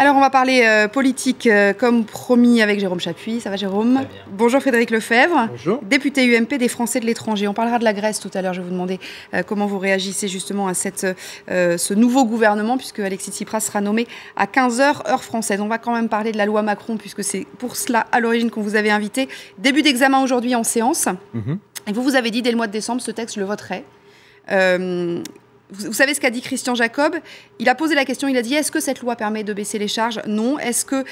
Alors, on va parler politique comme promis avec Jérôme Chapuis. Ça va, Jérôme? Bonjour Frédéric Lefebvre. Bonjour. Député UMP des Français de l'étranger. On parlera de la Grèce tout à l'heure. Je vais vous demander comment vous réagissez justement à ce nouveau gouvernement, puisque Alexis Tsipras sera nommé à 15h, heure française. On va quand même parler de la loi Macron, puisque c'est pour cela à l'origine qu'on vous avait invité. Début d'examen aujourd'hui en séance. Et vous avez dit dès le mois de décembre, ce texte, je le voterai. Vous savez ce qu'a dit Christian Jacob? Il a posé la question, il a dit, est-ce que cette loi permet de baisser les charges? Non. Est-ce que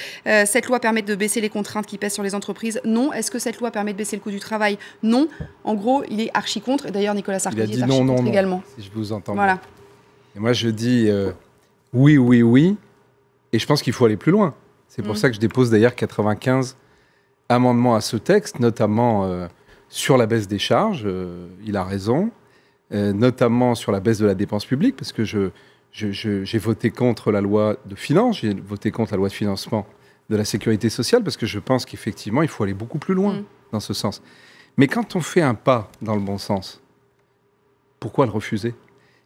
cette loi permet de baisser les contraintes qui pèsent sur les entreprises? Non. Est-ce que cette loi permet de baisser le coût du travail? Non. En gros, il est archi contre. Et d'ailleurs, Nicolas Sarkozy est archi contre également. Si je vous entends voilà. Bien. Et moi, je dis oui, oui, oui. Et je pense qu'il faut aller plus loin. C'est pour ça que je dépose d'ailleurs 95 amendements à ce texte, notamment sur la baisse des charges. Il a raison. Notamment sur la baisse de la dépense publique, parce que j'ai voté contre la loi de finances, j'ai voté contre la loi de financement de la sécurité sociale, parce que je pense qu'effectivement, il faut aller beaucoup plus loin dans ce sens. Mais quand on fait un pas dans le bon sens, pourquoi le refuser?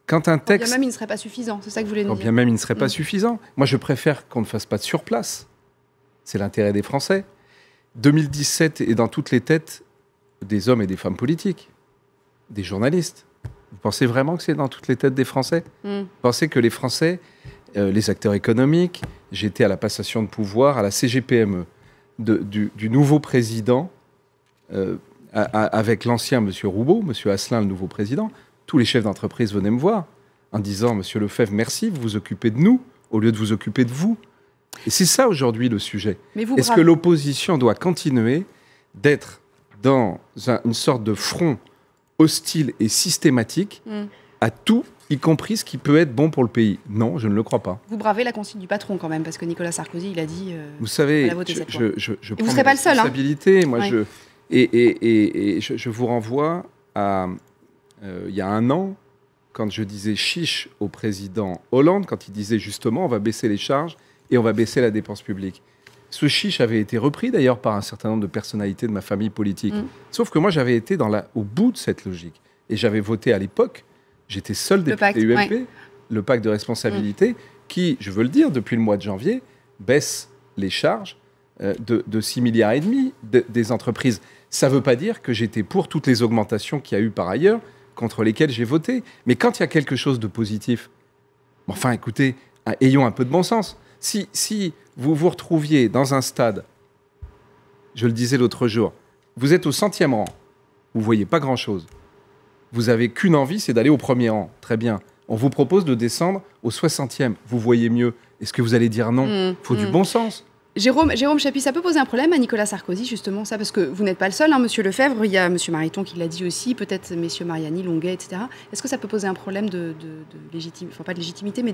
Quand un texte... Bien même, il ne serait pas suffisant, c'est ça que vous voulez nous dire. Bien même, il ne serait pas suffisant. Moi, je préfère qu'on ne fasse pas de surplace. C'est l'intérêt des Français. 2017 est dans toutes les têtes des hommes et des femmes politiques, des journalistes. Vous pensez vraiment que c'est dans toutes les têtes des Français? Vous pensez que les Français, les acteurs économiques, j'étais à la passation de pouvoir, à la CGPME, du nouveau président, avec l'ancien M. Roubaud, M. Asselin, le nouveau président, tous les chefs d'entreprise venaient me voir en disant « Monsieur Lefebvre, merci, vous vous occupez de nous au lieu de vous occuper de vous ». Et c'est ça aujourd'hui le sujet. Est-ce que l'opposition doit continuer d'être dans une sorte de front hostile et systématique à tout, y compris ce qui peut être bon pour le pays? Non, je ne le crois pas. Vous bravez la consigne du patron quand même, parce que Nicolas Sarkozy, il a dit... vous savez, je prends mes responsabilités. Moi, je vous renvoie à il y a un an, quand je disais chiche au président Hollande, quand il disait justement on va baisser les charges et on va baisser la dépense publique. Ce chiche avait été repris d'ailleurs par un certain nombre de personnalités de ma famille politique. Sauf que moi, j'avais été au bout de cette logique. Et j'avais voté à l'époque, j'étais seul député UMP, le pacte de responsabilité, qui, je veux le dire, depuis le mois de janvier, baisse les charges de 6,5 milliards des entreprises. Ça ne veut pas dire que j'étais pour toutes les augmentations qu'il y a eu par ailleurs, contre lesquelles j'ai voté. Mais quand il y a quelque chose de positif, enfin, écoutez, ayons un peu de bon sens. Si vous vous retrouviez dans un stade, je le disais l'autre jour, vous êtes au 100e rang, vous ne voyez pas grand-chose. Vous n'avez qu'une envie, c'est d'aller au premier rang. Très bien. On vous propose de descendre au 60e. Vous voyez mieux. Est-ce que vous allez dire non? Il faut du bon sens. Jérôme Chapuis, ça peut poser un problème à Nicolas Sarkozy, justement, ça, parce que vous n'êtes pas le seul, hein, Monsieur Lefebvre, il y a Monsieur Mariton qui l'a dit aussi, peut-être Messieurs Mariani, Longuet, etc. Est-ce que ça peut poser un problème de légitimité, enfin pas de légitimité, mais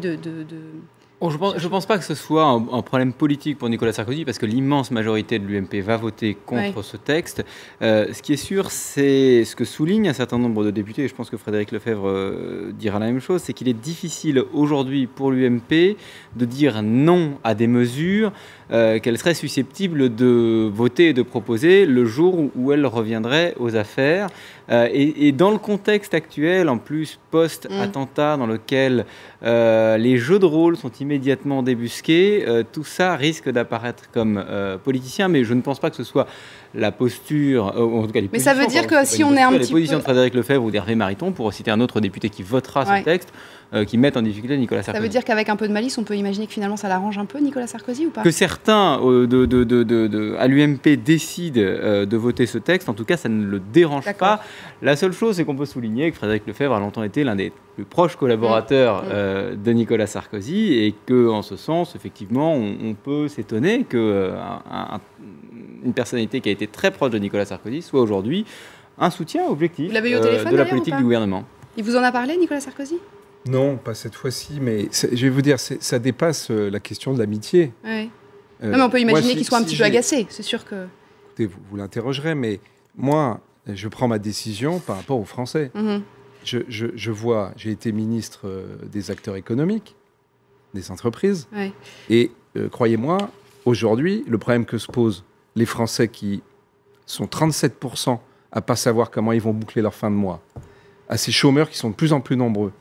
Oh, je ne pense pas que ce soit un problème politique pour Nicolas Sarkozy, parce que l'immense majorité de l'UMP va voter contre ce texte. Ce qui est sûr, c'est ce que souligne un certain nombre de députés, et je pense que Frédéric Lefebvre dira la même chose, c'est qu'il est difficile aujourd'hui pour l'UMP de dire non à des mesures qu'elle serait susceptible de voter et de proposer le jour où elle reviendrait aux affaires. Et dans le contexte actuel, en plus post-attentat, dans lequel les jeux de rôle sont immédiatement débusqués, tout ça risque d'apparaître comme politicien, mais je ne pense pas que ce soit la posture, en tout cas les positions. Mais ça veut dire que si on est un petit peu... Les positions de Frédéric Lefebvre ou d'Hervé Mariton, pour citer un autre député qui votera ce texte, qui mettent en difficulté Nicolas Sarkozy. Ça veut dire qu'avec un peu de malice, on peut imaginer que finalement ça l'arrange un peu, Nicolas Sarkozy, ou pas? Que certains à l'UMP décident de voter ce texte, en tout cas ça ne le dérange pas. La seule chose, c'est qu'on peut souligner que Frédéric Lefebvre a longtemps été l'un des plus proches collaborateurs de Nicolas Sarkozy, et qu'en ce sens, effectivement, on peut s'étonner qu'une personnalité qui a été très proche de Nicolas Sarkozy soit aujourd'hui un soutien objectif de la politique du gouvernement. Il vous en a parlé, Nicolas Sarkozy? Non, pas cette fois-ci, mais je vais vous dire, ça dépasse la question de l'amitié. Non, mais on peut imaginer qu'il soit un petit peu agacé, c'est sûr que... Écoutez, vous l'interrogerez, mais moi, je prends ma décision par rapport aux Français. Je vois, j'ai été ministre des acteurs économiques, des entreprises, et croyez-moi, aujourd'hui, le problème que se posent les Français qui sont 37% à ne pas savoir comment ils vont boucler leur fin de mois, à ces chômeurs qui sont de plus en plus nombreux,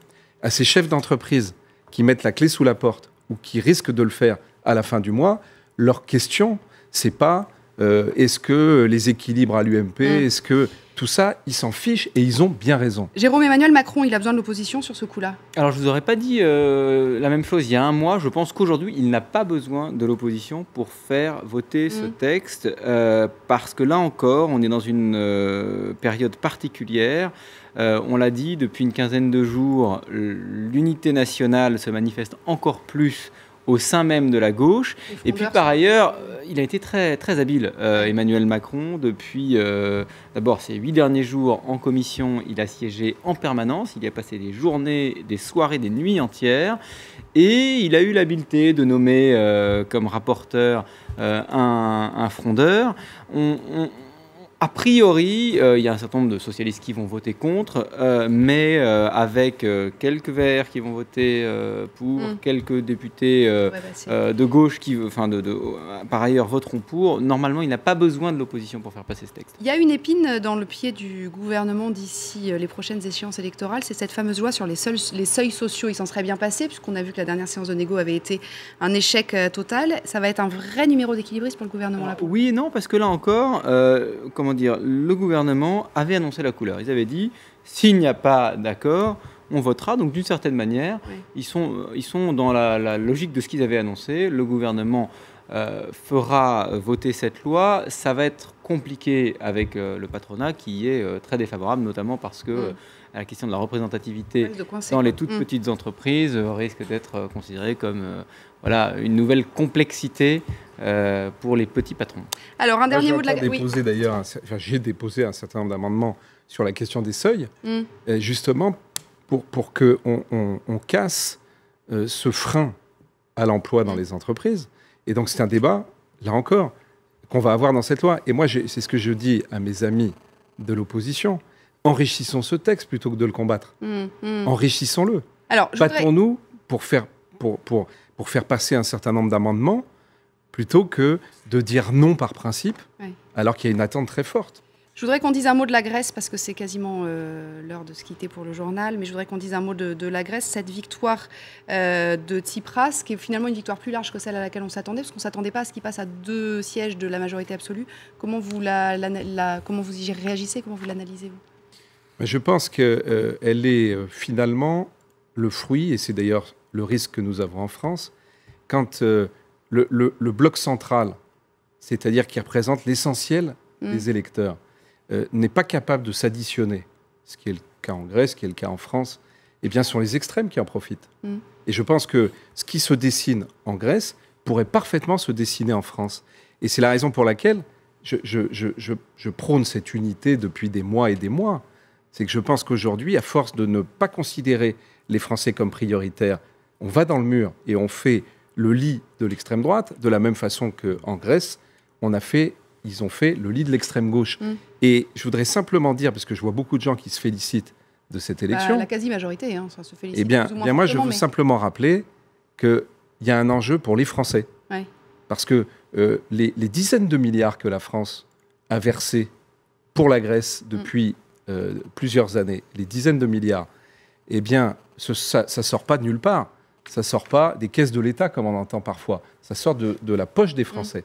à ces chefs d'entreprise qui mettent la clé sous la porte ou qui risquent de le faire à la fin du mois, leur question, c'est pas est-ce que les équilibres à l'UMP, est-ce que tout ça, ils s'en fichent et ils ont bien raison. Jérôme Emmanuel Macron, il a besoin de l'opposition sur ce coup-là? Alors, je ne vous aurais pas dit la même chose il y a un mois. Je pense qu'aujourd'hui, il n'a pas besoin de l'opposition pour faire voter ce texte, parce que là encore, on est dans une période particulière. On l'a dit, depuis une quinzaine de jours, l'unité nationale se manifeste encore plus au sein même de la gauche. Et puis par ailleurs, il a été très, très habile, Emmanuel Macron. Depuis d'abord ces 8 derniers jours en commission, il a siégé en permanence. Il y a passé des journées, des soirées, des nuits entières. Et il a eu l'habileté de nommer comme rapporteur un frondeur. A priori, il y a un certain nombre de socialistes qui vont voter contre, mais avec quelques Verts qui vont voter pour, quelques députés de gauche qui, par ailleurs, voteront pour. Normalement, il n'a pas besoin de l'opposition pour faire passer ce texte. Il y a une épine dans le pied du gouvernement d'ici les prochaines échéances électorales, c'est cette fameuse loi sur les seuils sociaux. Il s'en serait bien passé, puisqu'on a vu que la dernière séance de négo avait été un échec total. Ça va être un vrai numéro d'équilibriste pour le gouvernement là. Oui et non, parce que là encore, le gouvernement avait annoncé la couleur. Ils avaient dit, s'il n'y a pas d'accord, on votera. Donc d'une certaine manière, ils sont dans la logique de ce qu'ils avaient annoncé. Le gouvernement fera voter cette loi. Ça va être compliqué avec le patronat qui est très défavorable, notamment parce que la question de la représentativité dans les toutes petites entreprises risque d'être considérée comme une nouvelle complexité pour les petits patrons. Alors, un dernier mot de la... J'ai déposé un certain nombre d'amendements sur la question des seuils, justement pour qu'on casse ce frein à l'emploi dans les entreprises. Et donc, c'est un débat, là encore, qu'on va avoir dans cette loi. Et moi, c'est ce que je dis à mes amis de l'opposition. Enrichissons ce texte plutôt que de le combattre. Enrichissons-le. Battons-nous pour faire passer un certain nombre d'amendements plutôt que de dire non par principe, alors qu'il y a une attente très forte. Je voudrais qu'on dise un mot de la Grèce, parce que c'est quasiment l'heure de se quitter pour le journal, mais je voudrais qu'on dise un mot de la Grèce, cette victoire de Tsipras, qui est finalement une victoire plus large que celle à laquelle on s'attendait, parce qu'on ne s'attendait pas à ce qu'il passe à 2 sièges de la majorité absolue. Comment vous y réagissez, comment vous l'analysez-vous? Je pense qu'elle est finalement le fruit, et c'est d'ailleurs le risque que nous avons en France, quand le bloc central, c'est-à-dire qui représente l'essentiel des électeurs, n'est pas capable de s'additionner, ce qui est le cas en Grèce, ce qui est le cas en France, eh bien, ce sont les extrêmes qui en profitent. Et je pense que ce qui se dessine en Grèce pourrait parfaitement se dessiner en France. Et c'est la raison pour laquelle je prône cette unité depuis des mois et des mois. C'est que je pense qu'aujourd'hui, à force de ne pas considérer les Français comme prioritaires, on va dans le mur et on fait le lit de l'extrême droite, de la même façon qu'en Grèce, ils ont fait le lit de l'extrême gauche. Et je voudrais simplement dire, parce que je vois beaucoup de gens qui se félicitent de cette élection... la quasi-majorité, ça se félicite. Eh bien, moi, je veux simplement rappeler qu'il y a un enjeu pour les Français. Parce que les dizaines de milliards que la France a versés pour la Grèce depuis plusieurs années, les dizaines de milliards, eh bien, ça ne sort pas de nulle part. Ça ne sort pas des caisses de l'État, comme on entend parfois. Ça sort de la poche des Français.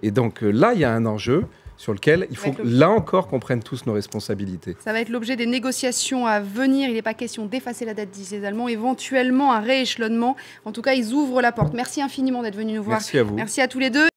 Et donc là, il y a un enjeu sur lequel il faut, là encore, qu'on prenne tous nos responsabilités. Ça va être l'objet des négociations à venir. Il n'est pas question d'effacer la dette, disent les Allemands, éventuellement un rééchelonnement. En tout cas, ils ouvrent la porte. Merci infiniment d'être venus nous voir. Merci à vous. Merci à tous les deux.